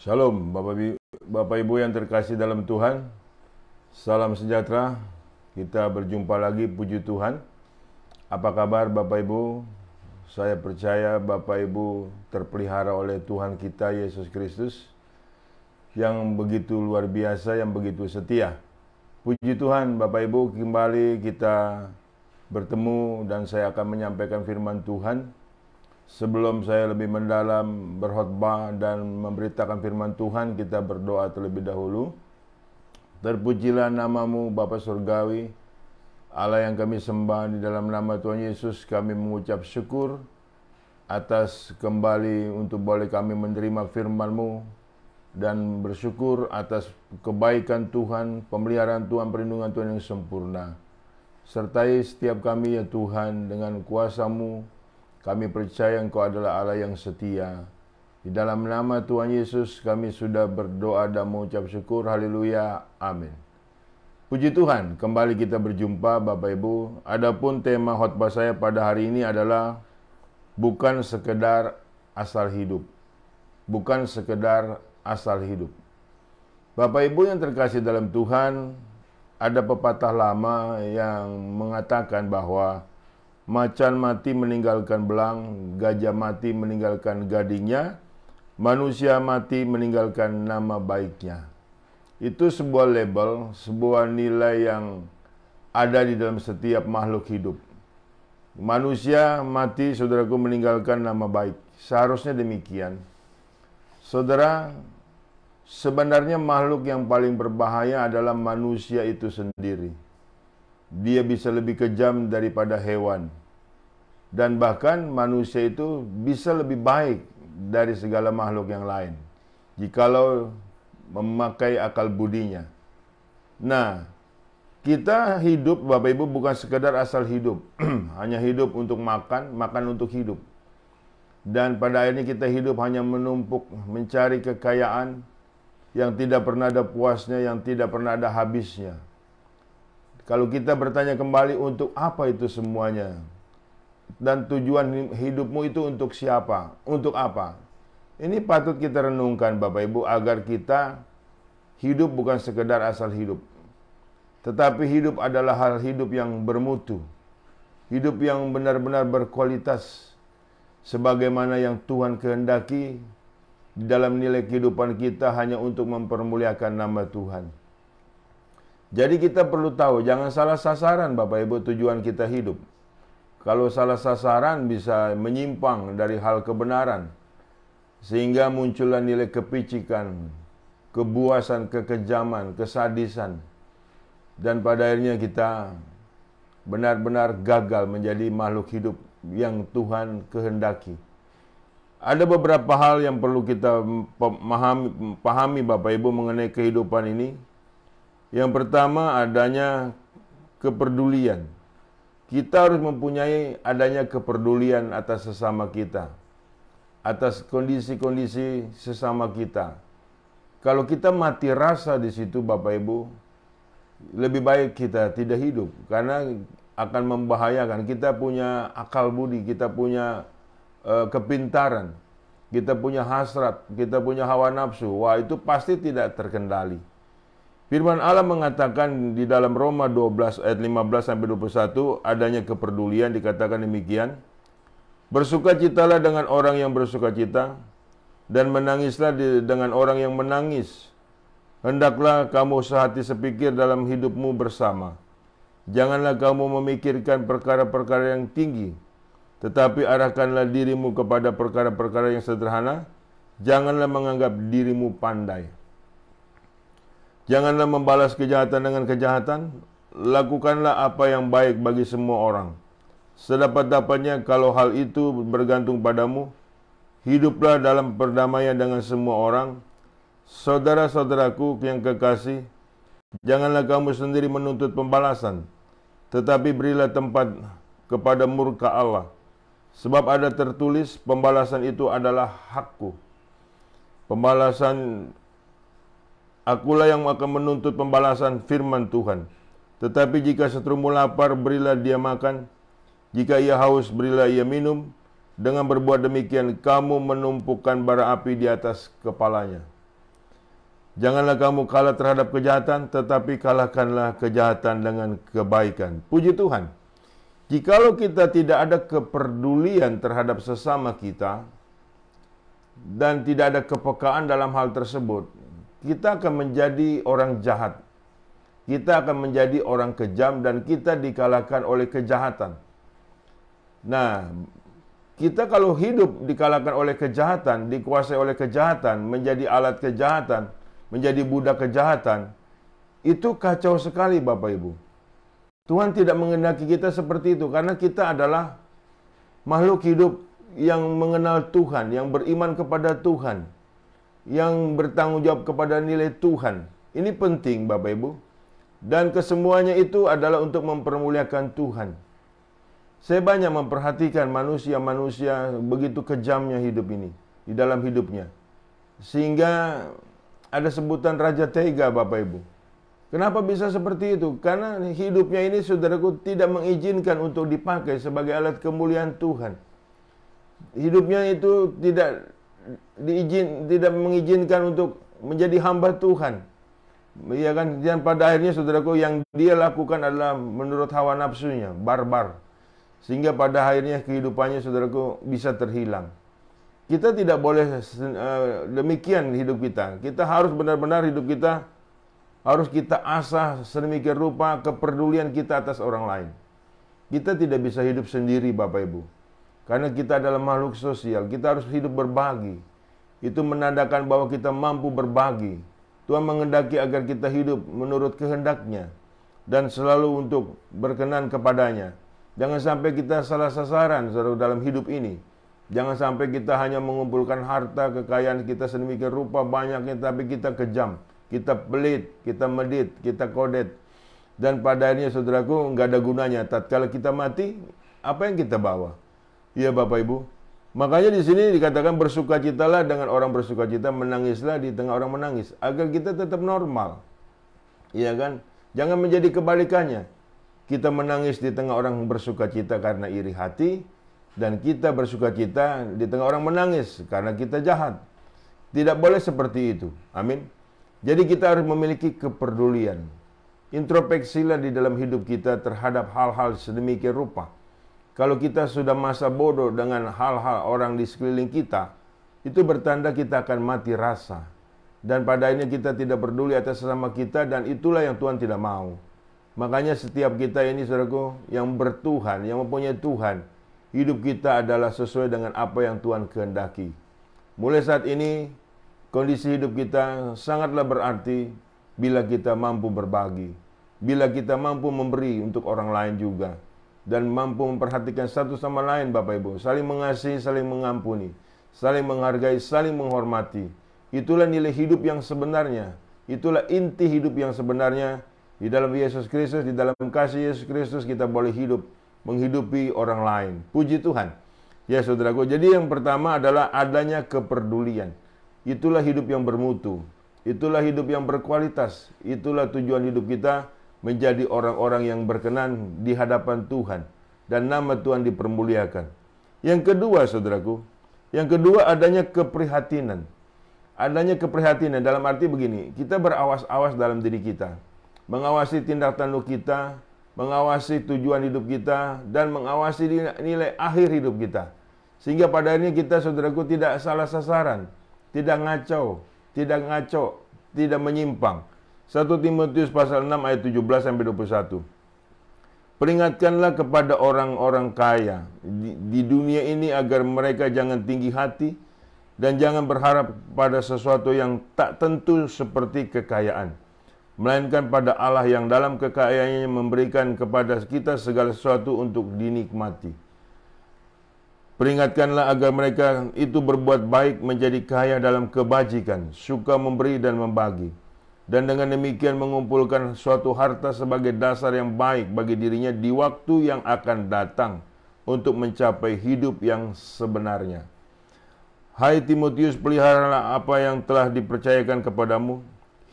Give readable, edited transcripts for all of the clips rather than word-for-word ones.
Shalom Bapak Ibu yang terkasih dalam Tuhan. Salam sejahtera. Kita berjumpa lagi, puji Tuhan. Apa kabar Bapak Ibu? Saya percaya Bapak Ibu terpelihara oleh Tuhan kita Yesus Kristus yang begitu luar biasa, yang begitu setia. Puji Tuhan Bapak Ibu, kembali kita bertemu dan saya akan menyampaikan firman Tuhan. Sebelum saya lebih mendalam berkhotbah dan memberitakan firman Tuhan, kita berdoa terlebih dahulu. Terpujilah namamu Bapa Surgawi, Allah yang kami sembah. Di dalam nama Tuhan Yesus kami mengucap syukur atas kembali untuk boleh kami menerima firman-Mu, dan bersyukur atas kebaikan Tuhan, pemeliharaan Tuhan, perlindungan Tuhan yang sempurna. Sertai setiap kami ya Tuhan dengan kuasa-Mu. Kami percaya Engkau adalah Allah yang setia. Di dalam nama Tuhan Yesus kami sudah berdoa dan mengucap syukur. Haleluya. Amin. Puji Tuhan, kembali kita berjumpa Bapak Ibu. Adapun tema khotbah saya pada hari ini adalah bukan sekedar asal hidup. Bukan sekedar asal hidup. Bapak Ibu yang terkasih dalam Tuhan, ada pepatah lama yang mengatakan bahwa macan mati meninggalkan belang, gajah mati meninggalkan gadingnya, manusia mati meninggalkan nama baiknya. Itu sebuah label, sebuah nilai yang ada di dalam setiap makhluk hidup. Manusia mati, saudaraku, meninggalkan nama baik. Seharusnya demikian. Saudara, sebenarnya makhluk yang paling berbahaya adalah manusia itu sendiri. Dia bisa lebih kejam daripada hewan. Dan bahkan manusia itu bisa lebih baik dari segala makhluk yang lain, jikalau memakai akal budinya. Nah, kita hidup Bapak Ibu bukan sekedar asal hidup. Hanya hidup untuk makan, makan untuk hidup. Dan pada akhirnya kita hidup hanya menumpuk, mencari kekayaan yang tidak pernah ada puasnya, yang tidak pernah ada habisnya. Kalau kita bertanya kembali, untuk apa itu semuanya? Dan tujuan hidupmu itu untuk siapa? Untuk apa? Ini patut kita renungkan Bapak Ibu, agar kita hidup bukan sekedar asal hidup. Tetapi hidup adalah hal hidup yang bermutu. Hidup yang benar-benar berkualitas. Sebagaimana yang Tuhan kehendaki di dalam nilai kehidupan kita hanya untuk mempermuliakan nama Tuhan. Jadi kita perlu tahu, jangan salah sasaran Bapak Ibu tujuan kita hidup. Kalau salah sasaran bisa menyimpang dari hal kebenaran, sehingga muncullah nilai kepicikan, kebuasan, kekejaman, kesadisan. Dan pada akhirnya kita benar-benar gagal menjadi makhluk hidup yang Tuhan kehendaki. Ada beberapa hal yang perlu kita pahami Bapak Ibu mengenai kehidupan ini. Yang pertama, adanya kepedulian. Kita harus mempunyai adanya kepedulian atas sesama kita, atas kondisi-kondisi sesama kita. Kalau kita mati rasa di situ Bapak Ibu, lebih baik kita tidak hidup, karena akan membahayakan. Kita punya akal budi, kita punya kepintaran, kita punya hasrat, kita punya hawa nafsu. Wah, itu pasti tidak terkendali. Firman Allah mengatakan di dalam Roma 12 ayat 15-21, adanya kepedulian, dikatakan demikian. Bersukacitalah dengan orang yang bersukacita, dan menangislah dengan orang yang menangis. Hendaklah kamu sehati sepikir dalam hidupmu bersama. Janganlah kamu memikirkan perkara-perkara yang tinggi, tetapi arahkanlah dirimu kepada perkara-perkara yang sederhana. Janganlah menganggap dirimu pandai. Janganlah membalas kejahatan dengan kejahatan. Lakukanlah apa yang baik bagi semua orang. Sedapat-dapatnya, kalau hal itu bergantung padamu, hiduplah dalam perdamaian dengan semua orang. Saudara-saudaraku yang kekasih, janganlah kamu sendiri menuntut pembalasan, tetapi berilah tempat kepada murka Allah. Sebab ada tertulis, pembalasan itu adalah hakku. Pembalasan, akulah yang akan menuntut pembalasan, firman Tuhan. Tetapi jika seterumu lapar, berilah dia makan. Jika ia haus, berilah ia minum. Dengan berbuat demikian, kamu menumpukan bara api di atas kepalanya. Janganlah kamu kalah terhadap kejahatan, tetapi kalahkanlah kejahatan dengan kebaikan. Puji Tuhan. Jikalau kita tidak ada kepedulian terhadap sesama kita, dan tidak ada kepekaan dalam hal tersebut, kita akan menjadi orang jahat. Kita akan menjadi orang kejam dan kita dikalahkan oleh kejahatan. Nah, kita kalau hidup dikalahkan oleh kejahatan, dikuasai oleh kejahatan, menjadi alat kejahatan, menjadi budak kejahatan, itu kacau sekali Bapak Ibu. Tuhan tidak menghendaki kita seperti itu, karena kita adalah makhluk hidup yang mengenal Tuhan, yang beriman kepada Tuhan, yang bertanggung jawab kepada nilai Tuhan. Ini penting Bapak Ibu. Dan kesemuanya itu adalah untuk mempermuliakan Tuhan. Saya banyak memperhatikan manusia-manusia begitu kejamnya hidup ini, di dalam hidupnya. Sehingga ada sebutan Raja Tega Bapak Ibu. Kenapa bisa seperti itu? Karena hidupnya ini saudaraku tidak mengizinkan untuk dipakai sebagai alat kemuliaan Tuhan. Hidupnya itu tidak mengizinkan untuk menjadi hamba Tuhan. Ya kan, dan pada akhirnya saudaraku yang dia lakukan adalah menurut hawa nafsunya, barbar. Sehingga pada akhirnya kehidupannya saudaraku bisa terhilang. Kita tidak boleh demikian hidup kita. Kita harus benar-benar hidup kita harus kita asah sedemikian rupa kepedulian kita atas orang lain. Kita tidak bisa hidup sendiri Bapak Ibu. Karena kita adalah makhluk sosial, kita harus hidup berbagi. Itu menandakan bahwa kita mampu berbagi. Tuhan menghendaki agar kita hidup menurut kehendaknya dan selalu untuk berkenan kepadanya. Jangan sampai kita salah sasaran dalam hidup ini. Jangan sampai kita hanya mengumpulkan harta, kekayaan kita sedemikian rupa banyaknya, tapi kita kejam, kita pelit, kita medit, kita kodet. Dan pada akhirnya saudaraku nggak ada gunanya. Tatkala kita mati, apa yang kita bawa? Iya Bapak Ibu. Makanya di sini dikatakan bersukacitalah dengan orang bersukacita, menangislah di tengah orang menangis, agar kita tetap normal. Iya kan? Jangan menjadi kebalikannya. Kita menangis di tengah orang bersukacita karena iri hati, dan kita bersukacita di tengah orang menangis karena kita jahat. Tidak boleh seperti itu. Amin. Jadi kita harus memiliki kepedulian. Introspeksilah di dalam hidup kita terhadap hal-hal sedemikian rupa. Kalau kita sudah masa bodoh dengan hal-hal orang di sekeliling kita, itu bertanda kita akan mati rasa. Dan pada akhirnya kita tidak peduli atas sesama kita, dan itulah yang Tuhan tidak mau. Makanya setiap kita ini saudaraku, yang bertuhan, yang mempunyai Tuhan, hidup kita adalah sesuai dengan apa yang Tuhan kehendaki. Mulai saat ini, kondisi hidup kita sangatlah berarti bila kita mampu berbagi. Bila kita mampu memberi untuk orang lain juga. Dan mampu memperhatikan satu sama lain Bapak Ibu. Saling mengasihi, saling mengampuni, saling menghargai, saling menghormati. Itulah nilai hidup yang sebenarnya. Itulah inti hidup yang sebenarnya. Di dalam Yesus Kristus, di dalam kasih Yesus Kristus kita boleh hidup, menghidupi orang lain. Puji Tuhan. Ya saudaraku, jadi yang pertama adalah adanya kepedulian. Itulah hidup yang bermutu. Itulah hidup yang berkualitas. Itulah tujuan hidup kita, menjadi orang-orang yang berkenan di hadapan Tuhan. Dan nama Tuhan dipermuliakan. Yang kedua saudaraku, yang kedua adanya keprihatinan. Adanya keprihatinan dalam arti begini, kita berawas-awas dalam diri kita. Mengawasi tindak tanduk kita, mengawasi tujuan hidup kita, dan mengawasi nilai akhir hidup kita. Sehingga pada akhirnya kita saudaraku tidak salah sasaran, tidak ngaco, tidak menyimpang. 1 Timotius pasal 6 ayat 17 sampai 21. Peringatkanlah kepada orang-orang kaya di dunia ini agar mereka jangan tinggi hati dan jangan berharap pada sesuatu yang tak tentu seperti kekayaan, melainkan pada Allah yang dalam kekayaannya memberikan kepada kita segala sesuatu untuk dinikmati. Peringatkanlah agar mereka itu berbuat baik, menjadi kaya dalam kebajikan, suka memberi dan membagi. Dan dengan demikian mengumpulkan suatu harta sebagai dasar yang baik bagi dirinya di waktu yang akan datang untuk mencapai hidup yang sebenarnya. Hai Timotius, peliharalah apa yang telah dipercayakan kepadamu.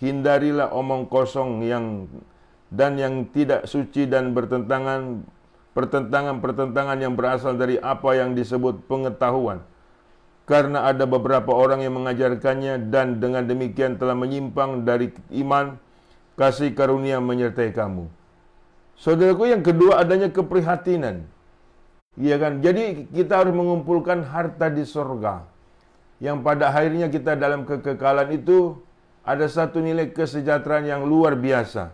Hindarilah omong kosong yang tidak suci dan pertentangan yang berasal dari apa yang disebut pengetahuan. karena ada beberapa orang yang mengajarkannya dan dengan demikian telah menyimpang dari iman. Kasih karunia menyertai kamu. Saudaraku, yang kedua adanya keprihatinan. Iya kan? Jadi kita harus mengumpulkan harta di sorga, yang pada akhirnya kita dalam kekekalan itu ada satu nilai kesejahteraan yang luar biasa.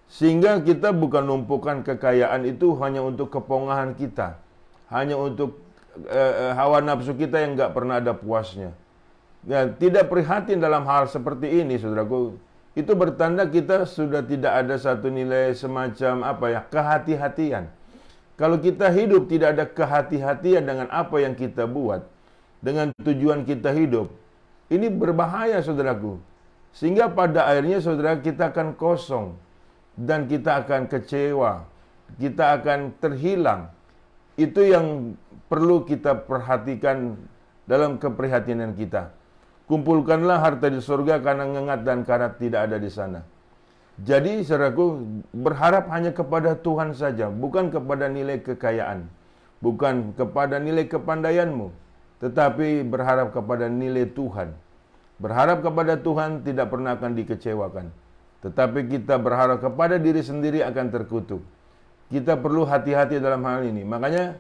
Sehingga kita bukan numpukan kekayaan itu hanya untuk kepongahan kita, hanya untuk hawa nafsu kita yang nggak pernah ada puasnya. Ya, tidak prihatin dalam hal seperti ini, saudaraku. Itu bertanda kita sudah tidak ada satu nilai semacam kehati-hatian. Kalau kita hidup tidak ada kehati-hatian dengan apa yang kita buat, dengan tujuan kita hidup, ini berbahaya, saudaraku. Sehingga pada akhirnya, saudara, kita akan kosong dan kita akan kecewa, kita akan terhilang. Itu yang perlu kita perhatikan dalam keprihatinan kita. Kumpulkanlah harta di surga karena ngengat dan karat tidak ada di sana. Jadi, saudaraku, berharap hanya kepada Tuhan saja, bukan kepada nilai kekayaan, bukan kepada nilai kepandaianmu, tetapi berharap kepada nilai Tuhan. Berharap kepada Tuhan tidak pernah akan dikecewakan, tetapi kita berharap kepada diri sendiri akan terkutuk. Kita perlu hati-hati dalam hal ini. Makanya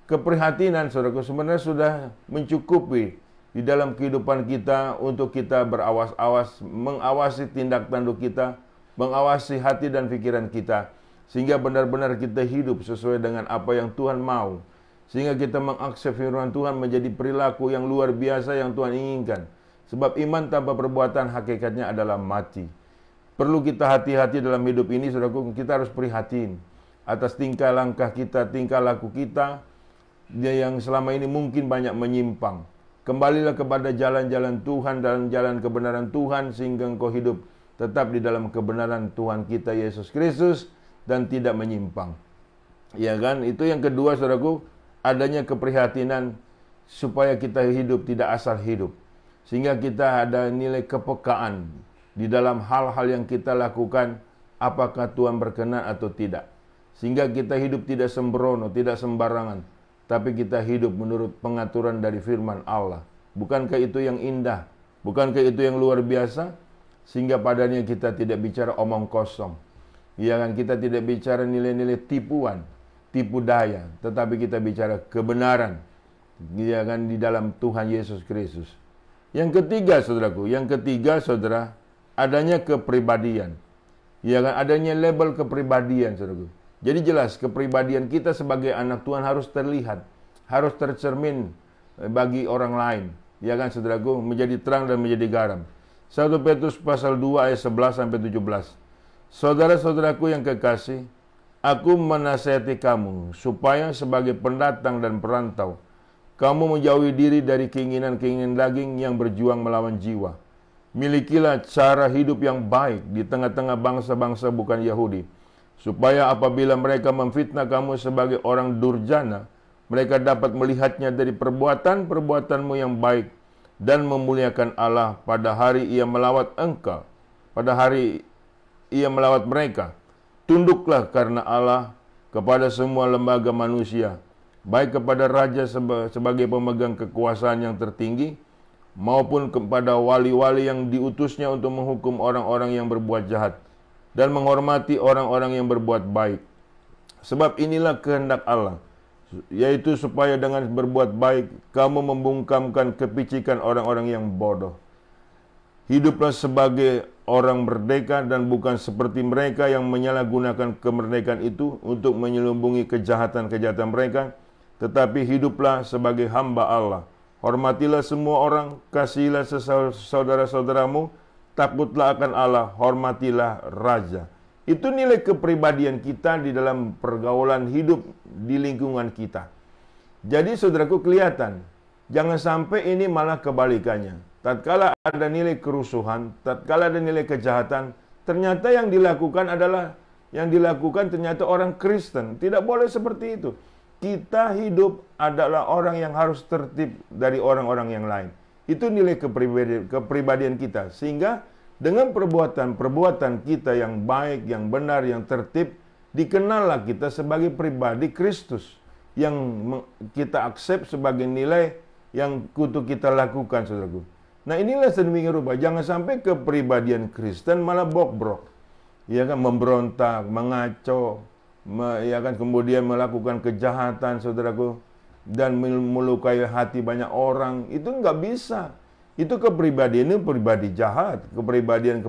keprihatinan, saudaraku, sebenarnya sudah mencukupi di dalam kehidupan kita untuk kita berawas-awas, mengawasi tindak tanduk kita, mengawasi hati dan pikiran kita, sehingga benar-benar kita hidup sesuai dengan apa yang Tuhan mau, sehingga kita mengakses firman Tuhan menjadi perilaku yang luar biasa yang Tuhan inginkan. Sebab iman tanpa perbuatan hakikatnya adalah mati. Perlu kita hati-hati dalam hidup ini, saudaraku. Kita harus prihatin atas tingkah langkah kita, tingkah laku kita yang selama ini mungkin banyak menyimpang. Kembalilah kepada jalan-jalan Tuhan dan jalan kebenaran Tuhan, sehingga engkau hidup tetap di dalam kebenaran Tuhan kita Yesus Kristus dan tidak menyimpang. Ya kan? Itu yang kedua, saudaraku, adanya keprihatinan supaya kita hidup tidak asal hidup. Sehingga kita ada nilai kepekaan di dalam hal-hal yang kita lakukan, apakah Tuhan berkenan atau tidak. Sehingga kita hidup tidak sembrono, tidak sembarangan, tapi kita hidup menurut pengaturan dari firman Allah. Bukankah itu yang indah? Bukankah itu yang luar biasa? Sehingga padanya kita tidak bicara omong kosong. Ya kan, kita tidak bicara nilai-nilai tipuan, tipu daya, tetapi kita bicara kebenaran. Ya kan, di dalam Tuhan Yesus Kristus. Yang ketiga, saudaraku, saudara, adanya kepribadian. Ya kan, adanya label kepribadian, saudaraku. Jadi jelas kepribadian kita sebagai anak Tuhan harus terlihat, harus tercermin bagi orang lain. Ya kan, saudaraku, menjadi terang dan menjadi garam. 1 Petrus pasal 2 ayat 11 sampai 17. Saudara-saudaraku yang kekasih, aku menasihati kamu supaya sebagai pendatang dan perantau, kamu menjauhi diri dari keinginan-keinginan daging yang berjuang melawan jiwa. Milikilah cara hidup yang baik di tengah-tengah bangsa-bangsa bukan Yahudi, supaya apabila mereka memfitnah kamu sebagai orang durjana, mereka dapat melihatnya dari perbuatan-perbuatanmu yang baik dan memuliakan Allah pada hari ia melawat engkau, pada hari ia melawat mereka. Tunduklah karena Allah kepada semua lembaga manusia, baik kepada raja sebagai pemegang kekuasaan yang tertinggi, maupun kepada wali-wali yang diutusnya untuk menghukum orang-orang yang berbuat jahat, dan menghormati orang-orang yang berbuat baik. Sebab inilah kehendak Allah, yaitu supaya dengan berbuat baik, kamu membungkamkan kepicikan orang-orang yang bodoh. Hiduplah sebagai orang merdeka dan bukan seperti mereka yang menyalahgunakan kemerdekaan itu untuk menyelubungi kejahatan-kejahatan mereka, tetapi hiduplah sebagai hamba Allah. Hormatilah semua orang, kasihilah saudara-saudaramu, takutlah akan Allah, hormatilah raja. Itu nilai kepribadian kita di dalam pergaulan hidup di lingkungan kita. Jadi saudaraku, kelihatan, jangan sampai ini malah kebalikannya. Tatkala ada nilai kerusuhan, tatkala ada nilai kejahatan, ternyata yang dilakukan ternyata orang Kristen. Tidak boleh seperti itu. Kita hidup adalah orang yang harus tertib dari orang-orang yang lain. Itu nilai kepribadian kita. Sehingga dengan perbuatan-perbuatan kita yang baik, yang benar, yang tertib, dikenallah kita sebagai pribadi Kristus yang kita aksep sebagai nilai yang kutuk kita lakukan, saudaraku. Nah, inilah sedemikian rupa. Jangan sampai kepribadian Kristen malah bobrok. Ya kan, memberontak, mengaco, ya kan, kemudian melakukan kejahatan, saudaraku, dan melukai hati banyak orang. Itu nggak bisa. Itu kepribadian ini pribadi jahat, kepribadian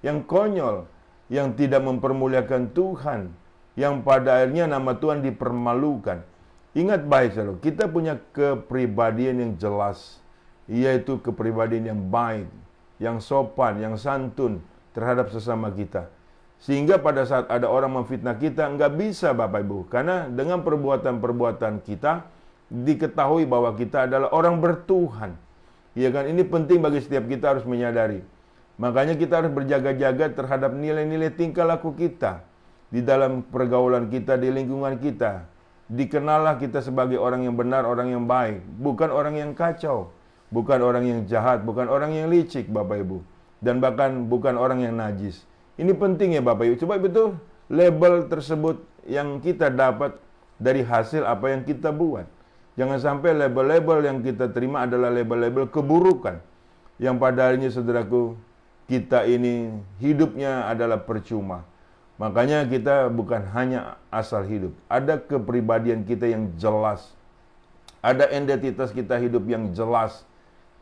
yang konyol, yang tidak mempermuliakan Tuhan, yang pada akhirnya nama Tuhan dipermalukan. Ingat baik, saudara, kita punya kepribadian yang jelas, yaitu kepribadian yang baik, yang sopan, yang santun terhadap sesama kita. Sehingga pada saat ada orang memfitnah kita, nggak bisa, Bapak Ibu. Karena dengan perbuatan-perbuatan kita, diketahui bahwa kita adalah orang bertuhan. Ya kan, ini penting bagi setiap kita harus menyadari. Makanya kita harus berjaga-jaga terhadap nilai-nilai tingkah laku kita di dalam pergaulan kita, di lingkungan kita. Dikenallah kita sebagai orang yang benar, orang yang baik, bukan orang yang kacau, bukan orang yang jahat, bukan orang yang licik, Bapak Ibu, dan bahkan bukan orang yang najis. Ini penting ya, Bapak Ibu. Coba betul label tersebut yang kita dapat dari hasil apa yang kita buat. Jangan sampai label-label yang kita terima adalah label-label keburukan. Yang pada akhirnya, saudaraku, kita ini hidupnya adalah percuma. Makanya kita bukan hanya asal hidup. Ada kepribadian kita yang jelas. Ada identitas kita hidup yang jelas.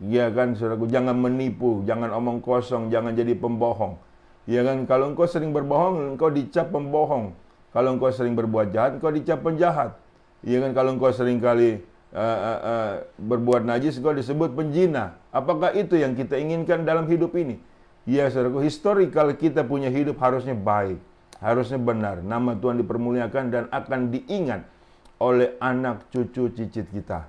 Ya kan, saudaraku, jangan menipu, jangan omong kosong, jangan jadi pembohong. Ya kan, kalau engkau sering berbohong, engkau dicap pembohong. Kalau engkau sering berbuat jahat, engkau dicap penjahat. Ya kan, kalau engkau sering kali berbuat najis, engkau disebut penjina. Apakah itu yang kita inginkan dalam hidup ini? Ya, saudaraku, historical kita punya hidup harusnya baik, harusnya benar. Nama Tuhan dipermuliakan dan akan diingat oleh anak cucu cicit kita.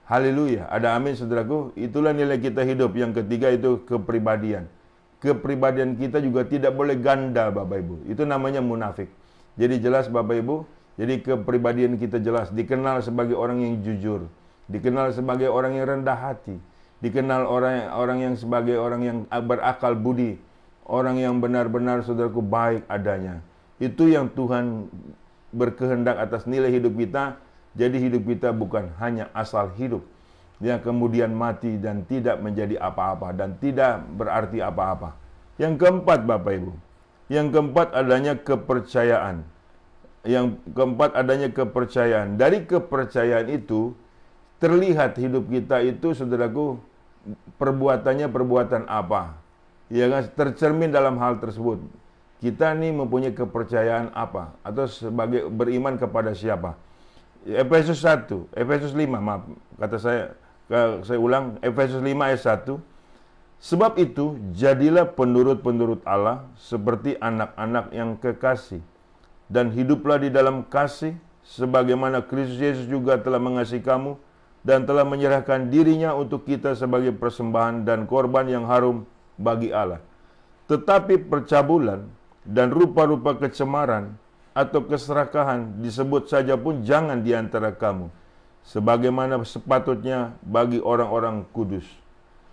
Haleluya. Ada amin, saudaraku. Itulah nilai kita hidup. Yang ketiga itu kepribadian. Kepribadian kita juga tidak boleh ganda, Bapak Ibu. Itu namanya munafik. Jadi jelas, Bapak Ibu. Jadi kepribadian kita jelas. Dikenal sebagai orang yang jujur. Dikenal sebagai orang yang rendah hati. Dikenal orang yang sebagai orang yang berakal budi. Orang yang benar-benar, saudaraku, baik adanya. Itu yang Tuhan berkehendak atas nilai hidup kita. Jadi hidup kita bukan hanya asal hidup, yang kemudian mati dan tidak menjadi apa-apa dan tidak berarti apa-apa. Yang keempat, Bapak Ibu, yang keempat adanya kepercayaan. Yang keempat adanya kepercayaan. Dari kepercayaan itu terlihat hidup kita itu, saudaraku, perbuatannya perbuatan apa? Ya kan, tercermin dalam hal tersebut. Kita nih mempunyai kepercayaan apa? Atau sebagai beriman kepada siapa? Efesus 1, Efesus 5, maaf, kata saya ulang, Efesus 5 ayat 1. Sebab itu, jadilah penurut-penurut Allah seperti anak-anak yang kekasih, dan hiduplah di dalam kasih, sebagaimana Kristus Yesus juga telah mengasihi kamu, dan telah menyerahkan dirinya untuk kita sebagai persembahan dan korban yang harum bagi Allah. Tetapi percabulan dan rupa-rupa kecemaran atau keserakahan disebut saja pun jangan di antara kamu, sebagaimana sepatutnya bagi orang-orang kudus.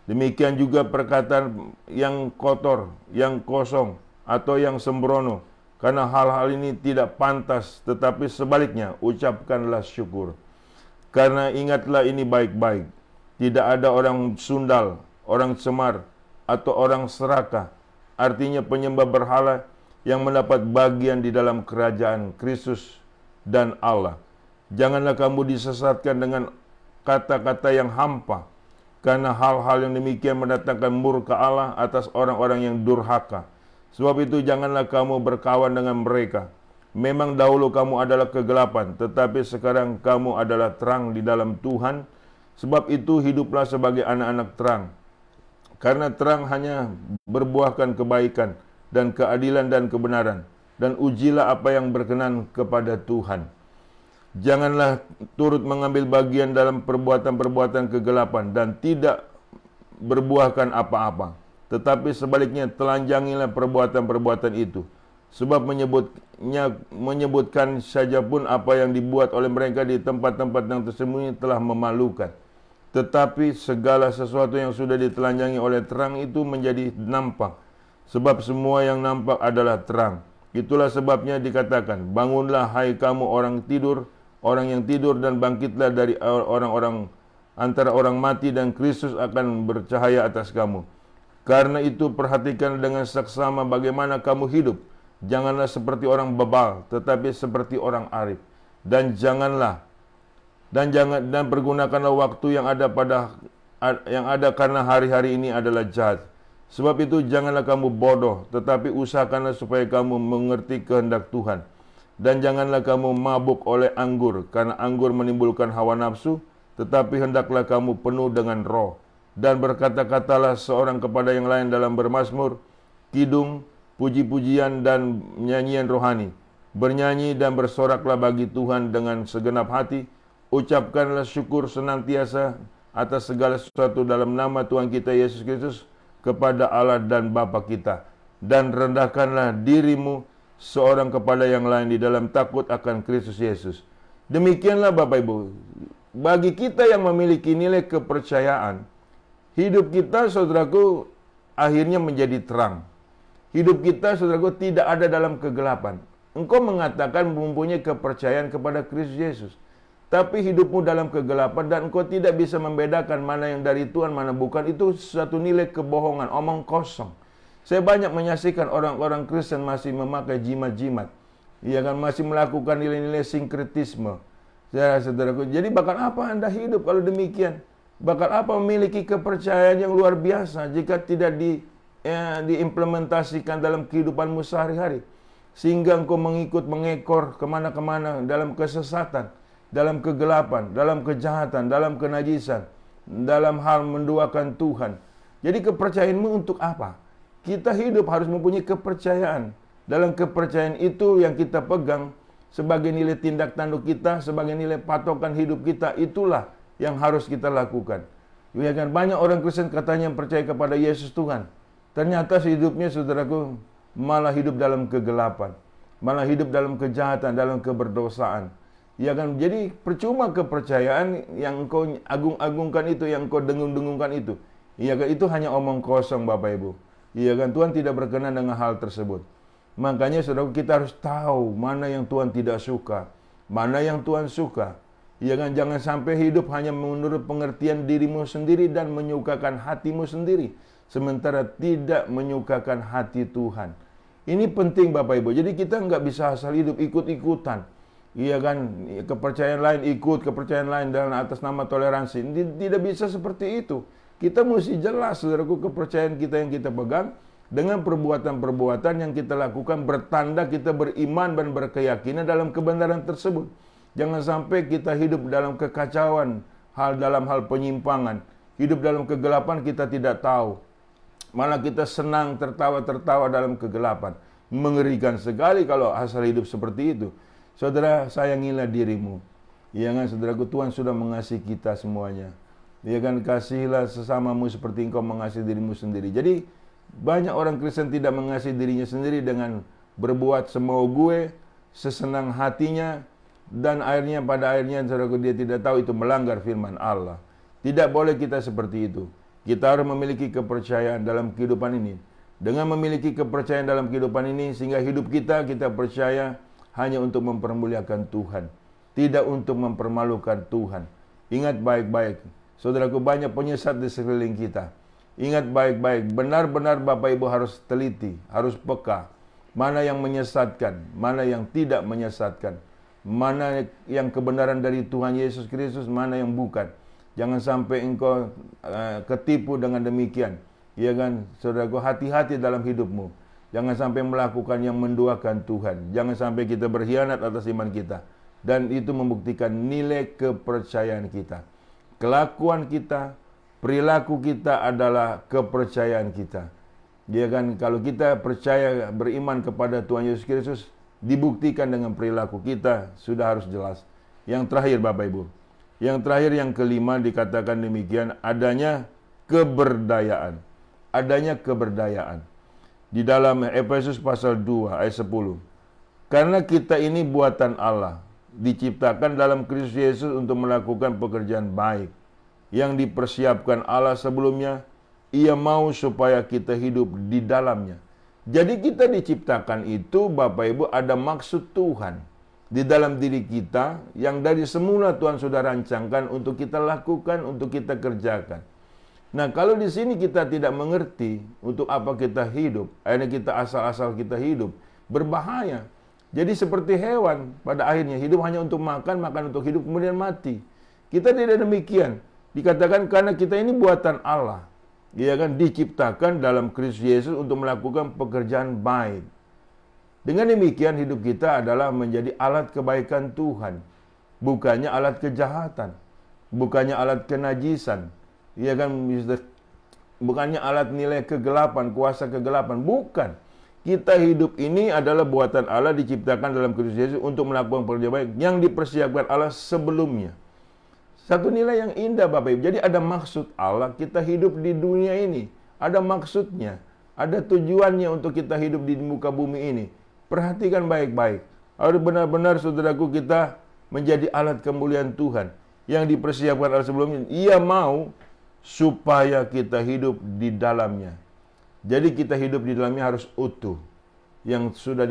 Demikian juga perkataan yang kotor, yang kosong, atau yang sembrono, karena hal-hal ini tidak pantas, tetapi sebaliknya ucapkanlah syukur. Karena ingatlah ini baik-baik, tidak ada orang sundal, orang cemar, atau orang serakah, artinya penyembah berhala, yang mendapat bagian di dalam kerajaan Kristus dan Allah. Janganlah kamu disesatkan dengan kata-kata yang hampa, karena hal-hal yang demikian mendatangkan murka Allah atas orang-orang yang durhaka. Sebab itu janganlah kamu berkawan dengan mereka. Memang dahulu kamu adalah kegelapan, tetapi sekarang kamu adalah terang di dalam Tuhan. Sebab itu hiduplah sebagai anak-anak terang. Karena terang hanya berbuahkan kebaikan dan keadilan dan kebenaran, dan ujilah apa yang berkenan kepada Tuhan. Janganlah turut mengambil bagian dalam perbuatan-perbuatan kegelapan dan tidak berbuahkan apa-apa, tetapi sebaliknya telanjangilah perbuatan-perbuatan itu. Sebab menyebutkan saja pun apa yang dibuat oleh mereka di tempat-tempat yang tersembunyi telah memalukan. Tetapi segala sesuatu yang sudah ditelanjangi oleh terang itu menjadi nampak. Sebab semua yang nampak adalah terang. Itulah sebabnya dikatakan, bangunlah hai kamu orang tidur, orang yang tidur dan bangkitlah dari orang-orang antara orang mati, dan Kristus akan bercahaya atas kamu. Karena itu perhatikan dengan seksama bagaimana kamu hidup. Janganlah seperti orang bebal, tetapi seperti orang arif. Dan pergunakanlah waktu yang ada karena hari-hari ini adalah jahat. Sebab itu janganlah kamu bodoh, tetapi usahakanlah supaya kamu mengerti kehendak Tuhan. Dan janganlah kamu mabuk oleh anggur, karena anggur menimbulkan hawa nafsu, tetapi hendaklah kamu penuh dengan roh. Dan berkata-katalah seorang kepada yang lain dalam bermazmur, kidung, puji-pujian dan nyanyian rohani. Bernyanyi dan bersoraklah bagi Tuhan dengan segenap hati. Ucapkanlah syukur senantiasa atas segala sesuatu dalam nama Tuhan kita Yesus Kristus kepada Allah dan Bapa kita. Dan rendahkanlah dirimu seorang kepada yang lain di dalam takut akan Kristus Yesus. Demikianlah Bapak Ibu, bagi kita yang memiliki nilai kepercayaan, hidup kita, saudaraku, akhirnya menjadi terang. Hidup kita, saudaraku, tidak ada dalam kegelapan. Engkau mengatakan mempunyai kepercayaan kepada Kristus Yesus, tapi hidupmu dalam kegelapan dan engkau tidak bisa membedakan mana yang dari Tuhan, mana bukan. Itu suatu nilai kebohongan, omong kosong. Saya banyak menyaksikan orang-orang Kristen masih memakai jimat-jimat, ya kan, masih melakukan nilai-nilai sinkretisme. Saudaraku, jadi bakal apa Anda hidup kalau demikian? Bakal apa memiliki kepercayaan yang luar biasa jika tidak diimplementasikan dalam kehidupanmu sehari-hari? Sehingga engkau mengekor kemana-kemana dalam kesesatan, dalam kegelapan, dalam kejahatan, dalam kenajisan, dalam hal menduakan Tuhan. Jadi kepercayaanmu untuk apa? Kita hidup harus mempunyai kepercayaan. Dalam kepercayaan itu yang kita pegang sebagai nilai tindak tanduk kita, sebagai nilai patokan hidup kita, itulah yang harus kita lakukan. Ya kan, banyak orang Kristen katanya percaya kepada Yesus Tuhan. Ternyata hidupnya, saudaraku, malah hidup dalam kegelapan, malah hidup dalam kejahatan, dalam keberdosaan. Ya kan, jadi percuma kepercayaan yang engkau agung-agungkan itu, yang engkau dengung-dengungkan itu. Ya kan, itu hanya omong kosong Bapak Ibu. Ya kan, Tuhan tidak berkenan dengan hal tersebut. Makanya saudaraku, kita harus tahu mana yang Tuhan tidak suka, mana yang Tuhan suka. Ya kan, jangan sampai hidup hanya menurut pengertian dirimu sendiri dan menyukakan hatimu sendiri, sementara tidak menyukakan hati Tuhan. Ini penting Bapak Ibu. Jadi kita nggak bisa asal hidup ikut-ikutan. Iya kan, kepercayaan lain ikut, kepercayaan lain dalam atas nama toleransi. Tidak bisa seperti itu. Kita mesti jelas, saudaraku, kepercayaan kita yang kita pegang dengan perbuatan-perbuatan yang kita lakukan bertanda kita beriman dan berkeyakinan dalam kebenaran tersebut. Jangan sampai kita hidup dalam kekacauan, dalam hal penyimpangan. Hidup dalam kegelapan kita tidak tahu. Malah kita senang tertawa-tertawa dalam kegelapan. Mengerikan sekali kalau asal hidup seperti itu. Saudara, sayangilah dirimu. Ya kan, saudaraku, Tuhan sudah mengasihi kita semuanya. Ya kan, kasihilah sesamamu seperti engkau mengasihi dirimu sendiri. Jadi, banyak orang Kristen tidak mengasihi dirinya sendiri dengan berbuat semau gue, sesenang hatinya, dan pada akhirnya, saudaraku, dia tidak tahu itu melanggar firman Allah. Tidak boleh kita seperti itu. Kita harus memiliki kepercayaan dalam kehidupan ini. Dengan memiliki kepercayaan dalam kehidupan ini, sehingga hidup kita percaya hanya untuk mempermuliakan Tuhan, tidak untuk mempermalukan Tuhan. Ingat baik-baik, saudaraku, banyak penyesat di sekeliling kita. Ingat baik-baik, benar-benar Bapak Ibu harus teliti, harus peka. Mana yang menyesatkan, mana yang tidak menyesatkan. Mana yang kebenaran dari Tuhan Yesus Kristus, mana yang bukan. Jangan sampai engkau ketipu dengan demikian. Ya kan, saudaraku, hati-hati dalam hidupmu. Jangan sampai melakukan yang menduakan Tuhan. Jangan sampai kita berkhianat atas iman kita. Dan itu membuktikan nilai kepercayaan kita. Kelakuan kita, perilaku kita adalah kepercayaan kita. Ya kan, kalau kita percaya beriman kepada Tuhan Yesus Kristus, dibuktikan dengan perilaku kita, sudah harus jelas. Yang terakhir Bapak Ibu, yang terakhir, yang kelima, dikatakan demikian, adanya keberdayaan. Adanya keberdayaan. Di dalam Efesus pasal 2 ayat 10. Karena kita ini buatan Allah, diciptakan dalam Kristus Yesus untuk melakukan pekerjaan baik yang dipersiapkan Allah sebelumnya. Ia mau supaya kita hidup di dalamnya. Jadi kita diciptakan itu, Bapak Ibu, ada maksud Tuhan. di dalam diri kita yang dari semula Tuhan sudah rancangkan untuk kita lakukan, untuk kita kerjakan. Nah, kalau di sini kita tidak mengerti untuk apa kita hidup, akhirnya kita asal-asal kita hidup, berbahaya. Jadi seperti hewan, pada akhirnya hidup hanya untuk makan, makan untuk hidup, kemudian mati. Kita tidak demikian. Dikatakan karena kita ini buatan Allah. Dia kan diciptakan dalam Kristus Yesus untuk melakukan pekerjaan baik. Dengan demikian hidup kita adalah menjadi alat kebaikan Tuhan. Bukannya alat kejahatan. Bukannya alat kenajisan. Iya kan, bukannya alat nilai kegelapan, kuasa kegelapan. Bukan. Kita hidup ini adalah buatan Allah, diciptakan dalam Kristus Yesus untuk melakukan pekerjaan baik yang dipersiapkan Allah sebelumnya. Satu nilai yang indah Bapak Ibu. Jadi ada maksud Allah kita hidup di dunia ini. Ada maksudnya. Ada tujuannya untuk kita hidup di muka bumi ini. Perhatikan baik-baik. Harus benar-benar saudaraku kita menjadi alat kemuliaan Tuhan. Yang dipersiapkan Allah sebelumnya. Ia mau supaya kita hidup di dalamnya. Jadi kita hidup di dalamnya harus utuh. Yang sudah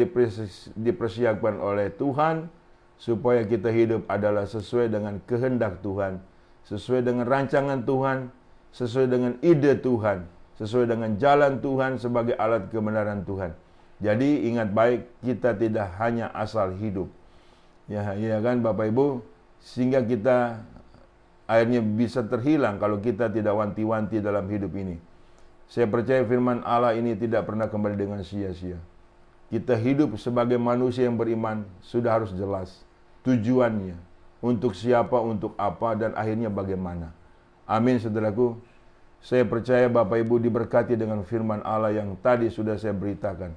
dipersiapkan oleh Tuhan, supaya kita hidup adalah sesuai dengan kehendak Tuhan, sesuai dengan rancangan Tuhan, sesuai dengan ide Tuhan, sesuai dengan jalan Tuhan sebagai alat kebenaran Tuhan. Jadi ingat baik, kita tidak hanya asal hidup. Ya kan Bapak Ibu, sehingga kita akhirnya bisa terhilang kalau kita tidak wanti-wanti dalam hidup ini. Saya percaya firman Allah ini tidak pernah kembali dengan sia-sia. Kita hidup sebagai manusia yang beriman sudah harus jelas tujuannya, untuk siapa, untuk apa, dan akhirnya bagaimana. Amin saudaraku. Saya percaya Bapak Ibu diberkati dengan firman Allah yang tadi sudah saya beritakan.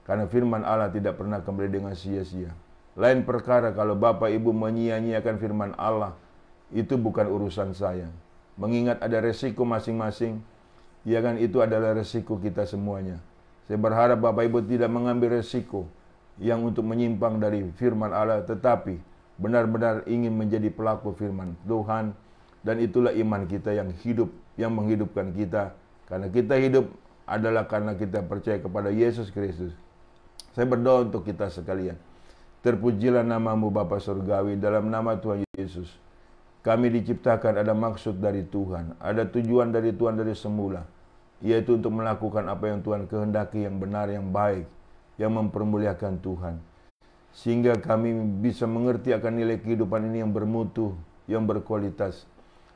Karena firman Allah tidak pernah kembali dengan sia-sia. Lain perkara kalau Bapak Ibu menyia-nyiakan firman Allah, itu bukan urusan saya. Mengingat ada resiko masing-masing, ya kan, itu adalah resiko kita semuanya. Saya berharap Bapak Ibu tidak mengambil resiko yang untuk menyimpang dari firman Allah, tetapi benar-benar ingin menjadi pelaku firman Tuhan. Dan itulah iman kita yang hidup, yang menghidupkan kita. Karena kita hidup adalah karena kita percaya kepada Yesus Kristus. Saya berdoa untuk kita sekalian. Terpujilah namamu Bapa Surgawi, dalam nama Tuhan Yesus. Kami diciptakan, ada maksud dari Tuhan, ada tujuan dari Tuhan dari semula, yaitu untuk melakukan apa yang Tuhan kehendaki, yang benar, yang baik, yang mempermuliakan Tuhan. Sehingga kami bisa mengerti akan nilai kehidupan ini yang bermutu, yang berkualitas.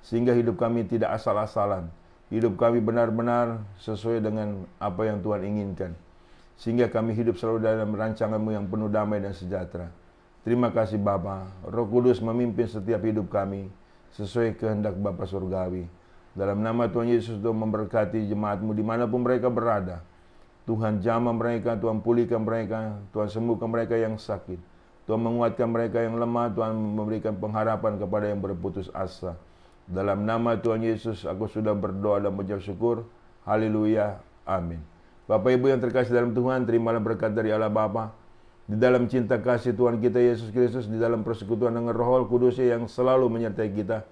Sehingga hidup kami tidak asal-asalan. Hidup kami benar-benar sesuai dengan apa yang Tuhan inginkan. Sehingga kami hidup selalu dalam rancangan-Mu yang penuh damai dan sejahtera. Terima kasih Bapa. Roh Kudus memimpin setiap hidup kami sesuai kehendak Bapa Surgawi. Dalam nama Tuhan Yesus, Tuhan memberkati jemaat-Mu dimanapun mereka berada. Tuhan jamah mereka, Tuhan pulihkan mereka, Tuhan sembuhkan mereka yang sakit. Tuhan menguatkan mereka yang lemah, Tuhan memberikan pengharapan kepada yang berputus asa. Dalam nama Tuhan Yesus, aku sudah berdoa dan mengucap syukur. Haleluya. Amin. Bapak Ibu yang terkasih dalam Tuhan, terimalah berkat dari Allah Bapa. Di dalam cinta kasih Tuhan kita Yesus Kristus, di dalam persekutuan dengan Roh Kudus yang selalu menyertai kita.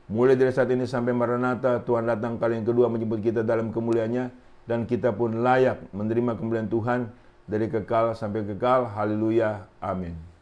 Mulai dari saat ini sampai Maranatha, Tuhan datang kali yang kedua menjemput kita dalam kemuliaannya, dan kita pun layak menerima kemuliaan Tuhan dari kekal sampai kekal. Haleluya. Amin.